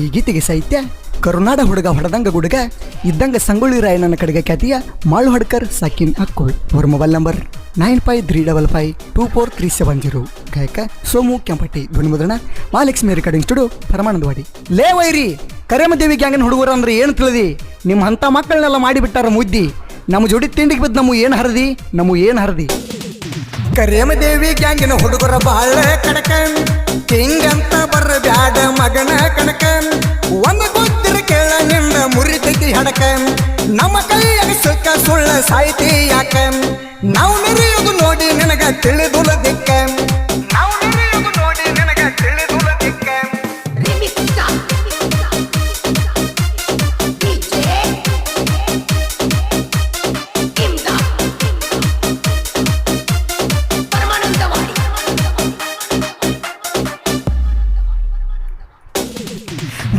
ಈ ಗೀತೆಗೆ ಸಾಹಿತ್ಯ ಕರುನಾಡ ಹುಡುಗ ಹೊಡೆದಂಗ ಗುಡುಗ ಇದ್ದಂಗ ಸಂಗೊಳ್ಳಿ ರಾಯಣ್ಣನ ಕಡೆಗೆ ಖ್ಯಾತಿಯ ಮಾಳು ಹಡ್ಕರ್ ಸಾಕಿನ್ ಅಕ್ಕೋಳ್. ಅವರ ಮೊಬೈಲ್ ನಂಬರ್ 9535524370. ಗಾಯಕ ಸೋಮು ಕೆಂಪಟ್ಟಿ. ಧ್ವನಿ ಮುದ್ರಣ ಮಹಾಲಕ್ಷ್ಮಿ ರೆಕಾರ್ಡಿಂಗ್ ಸ್ಟುಡಿಯೋ ಪರಮಾನಂದವಾಡಿ. ಲೇ ವೈರಿ ಕರೆಮದೇವಿ ಗ್ಯಾಂಗನ್ ಹುಡುಗರು ಅಂದ್ರೆ ಏನು ತಿಳಿದಿ? ನಿಮ್ಮ ಅಂಥ ಮಕ್ಕಳನ್ನೆಲ್ಲ ಮಾಡಿಬಿಟ್ಟಾರ ಮುದ್ದಿ. ನಮ್ಮ ಜೋಡಿ ತಿಂಡಿಗೆ ಬಿದ್ದು ನಮ್ಮ ಏನು ಹರದಿ ಕರೇಮದೇವಿ ಗ್ಯಾಂಗಿನ ಹುಡುಗರ ಬಾಳ ಕಡಕ ಹಿಂಗಂತ ಬರ ಬ್ಯಾಡ ಮಗನ ಕಣಕ ಒಂದು ಗೊತ್ತಿರ ಕೇಳ ನಿಂದ ಮುರಿತೈತಿ ಹಡಕ ನಮ್ಮ ಕೈಯಾಗ ಸಿಕ್ಕ ಸುಳ್ಳ ಸಾಹಿತಿ ಯಾಕ ನಾವು ಮೆರೆಯೋದು ನೋಡಿ ನಿನಗ ತಿಳಿದುಲ ದಿಕ್ಕ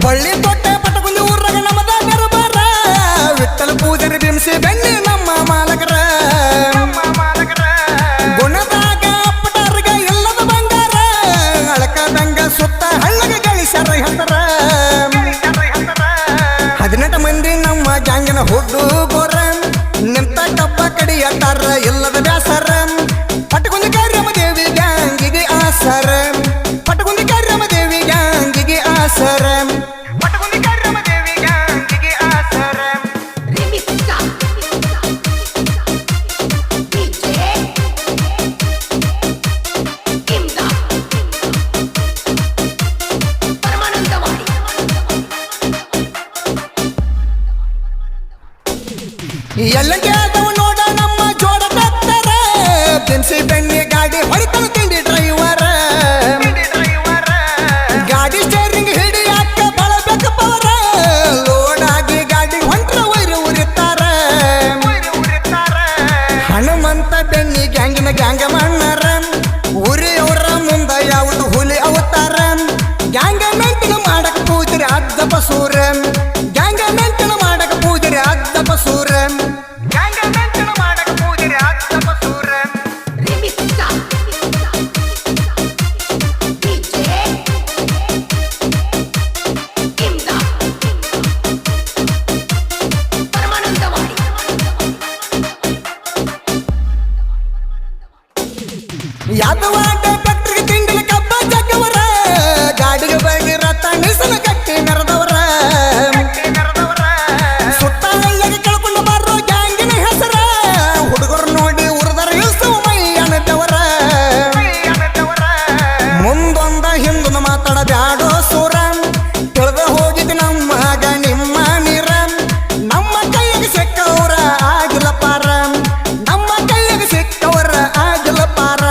ಬಳ್ಳಿ ತೊಟ್ಟೆ ಪಟಗುಂದಿ ಊರಾಗ ನಮ್ಮದ ದರ್ಬಾರ ವಿಠಲ ಪೂಜಾರಿ ಬಿಂಸಿ ಬೆಣ್ಣೆ ನಮ್ಮ ಮಾಲಕರ ಗುಣದಾಗ ಪಟಾರ್ಗ ಎಲ್ಲದ ಬಂಗಾರ ಅಳಕದಂಗ ಸುತ್ತ ಹಳ್ಳಗ ಗಳಿಸ್ಯಾರ ಹೇಳ್ತಾರ 18 ಮಂದಿ ನಮ್ಮ ಗ್ಯಾಂಗಿನ ಹುಡುಗರ ನಿಂತ ಕಬ್ಬ ಕಡಿಯತ್ತಾರ ಎಲ್ಲದ ಬ್ಯಾಸರ ಪಟಗುಂದಿ ಕರೇಮದೇವಿ ಗ್ಯಾಂಗಿಗೆ ಆಸರ ಪಟಗುಂದಿ ಕರೇಮದೇವಿ ಗ್ಯಾಂಗಿಗೆ ಆಸರ ಎಲ್ಲಂಗೆ ಆದವು ನೋಡ ನಮ್ಮ ಜೋಡ ತತ್ತರ ಬೆನ್ಸಿ ಬೆಣ್ಣೆ ಗಾಡಿ ಹೊಡಿತಾನ ತಿಂಡಿ ಡ್ರೈವರ ಗಾಡಿ ಸ್ಟೇರಿಂಗ್ ಹಿಡಿಯಾಕ ಬಳಬೇಕು ಪವರ ಲೋಡ್ ಆಗಿ ಗಾಡಿ ಹೊಂಟ್ರ ವೈರು ಉರಿತಾರ ಹನುಮಂತ ಬೆಣ್ಣಿ ಗ್ಯಾಂಗಿನ ಗ್ಯಾಂಗ ಮಣ್ಣರ ಉರಿಯವರ ಮುಂದ ಯಾವುದು ಹುಲಿ ಅವತಾರ ಗ್ಯಾಂಗ ಮೆಂಟನ ಮಾಡಕ ಪೂಜರಿ ಅದ್ದಪ ಸೂರ ಗ್ಯಾಂಗ ಮೆಂಟನ ಮಾಡಕ ಪೂಜರಿ ಅದ್ದಪ ಸೂರ ಯಾದವಾಡ ಫ್ಯಾಕ್ಟ್ರಿಗೆ ತಿಂಡಿಲಿ ಕಬ್ಬ ಜಗ್ಗವರ ಗಾಡಿಗೆ ಬಗಿ ರಥ ನಿಸಲ ಕಟ್ಟಿ ಮೆರೆದವರ ಸುತ್ತ ಹಳ್ಳಿಗೆ ಕಳ್ಕೊಂಡು ಬರೋ ಗ್ಯಾಂಗಿನ ಹೆಸರ ಹುಡುಗರು ನೋಡಿ ಉರಿದರ ಇಳಿಸುವ ಮೈ ಅನ್ನದವರ ಮುಂದೊಂದ ಹಿಂದೊಂದು ಮಾತಾಡ ಬ್ಯಾಡೋ ಸೂರ ತಿಳಿದ ಹೋಗಿದ್ದು ನಮ್ಮಾಗ ನಿಮ್ಮ ನೀರ ನಮ್ಮ ಕೈಯಾಗ ಸಿಕ್ಕವರ ಆಗಿಲ್ಲ ಪಾರ ನಮ್ಮ ಕೈಯಾಗ ಸಿಕ್ಕವರ ಆಗಿಲ್ಲ ಪಾರ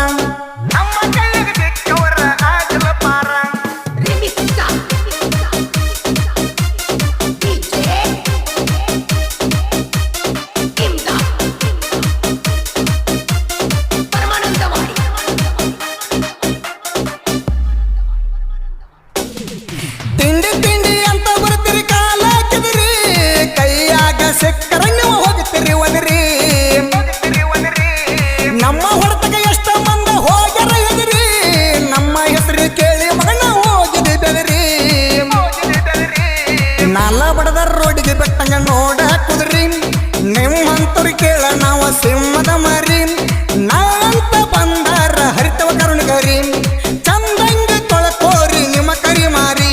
ತಿಂಡಿ ಅಂತ ಬರ್ತೀರಿ ಕಾಲ ಕೆದರಿ ಕೈಯಾಗ ಸಿಕ್ಕರ ನೀವು ಹೋಗ್ತೀರಿ ಒದರಿ ನಮ್ಮ ಹೊಡೆತಕ ಎಷ್ಟ ಮಂದ ಹೋಗ್ಯಾರ ಎದರಿ ನಮ್ಮ ಹೆಸರು ಕೇಳಿ ಮಗನ ಹೋಗಿದೆ ಬೆದರಿ ನಾಲ ಬಡದ ರೋಡಿಗೆ ಬೆಟ್ಟಂಗ ನೋಡ ಕುದ್ರಿ ನಿಮ್ಮಂತವ್ರು ಕೇಳ ನಾವು ಸಿಂಹದ ಮರಿ ನಾವಂತ ಬಂದಾರ ಹರಿತವ ಕರುಣಗರಿ ಚಂದಂಗ ತೊಳಕೋರಿ ನಿಮ್ಮ ಕರಿ ಮಾರಿ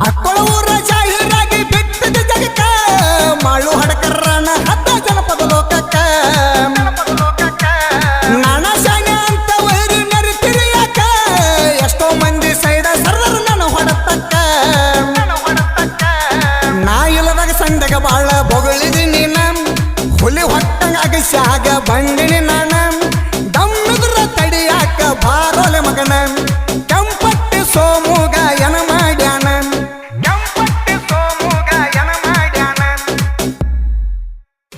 ಅಕ್ಕಳ ಊರ ಜಾಹೀರಾಗಿ ಬಿಟ್ಟದ ಜಗಕ್ಕ ಮಾಳು ಹಡಕರ್ರನ 10 ಜನಪದ ಲೋಕಕ್ಕ ನಾನಾ ಶಾನೆ ಅಂತ ವೈರಿ ನರಿತಿರಿ ಯಾಕ ಎಷ್ಟೋ ಮಂದಿ ಸೈಡ ಸರ್ದಾರ ನಾನು ಹೊಡತಕ್ಕ ನಾ ಇಲ್ಲದಾಗ ಸಂದಗ ಬಾಳ ಬೊಗಳಿದೀನಿ ನಮ್ ಹುಲಿ ಹೊಟ್ಟಂಗ ಅಗಸ್ಯಾಗ ಬಂದಿನಿ ನಾನ ದಮ್ಮಿದ್ರ ತಡಿಯಾಕ ಬಾರೋಲೆ ಮಗನ ಕೆಂಪಟ್ಟಿ ಸೋಮ